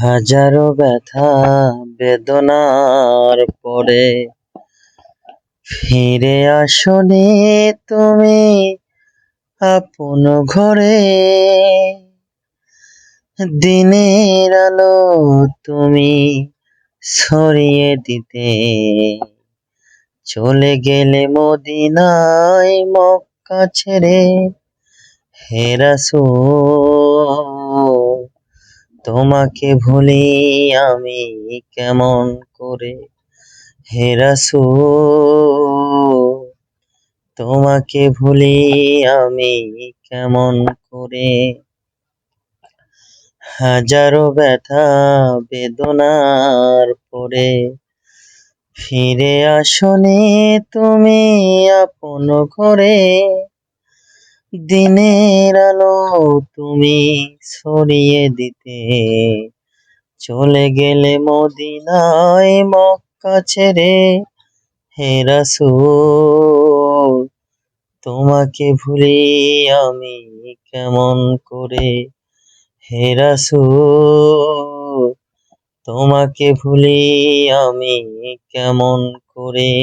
হাজারো ব্যথা বেদনার পরে ফিরে আসনি তুমি আপন ঘরে। দিনের আলো তুমি ছড়িয়ে দিতে চলে গেলে মদিনায় মক্কা ছেড়ে। হে রাসূল তোমাকে ভুলি আমি কেমন করে। হে রাসূল তোমাকে ভুলি আমি কেমন করে। হাজারো ব্যথা বেদনার পরে ফিরে আসনি তুমি আপন ঘরে। দিনের আলো তুমি ছড়িয়ে দিতে চলে গেলে মদিনায় মক্কা ছেড়ে। হে রাসূল তোমাকে ভুলি আমি কেমন করে। হে রাসূল তোমাকে ভুলি আমি কেমন করে।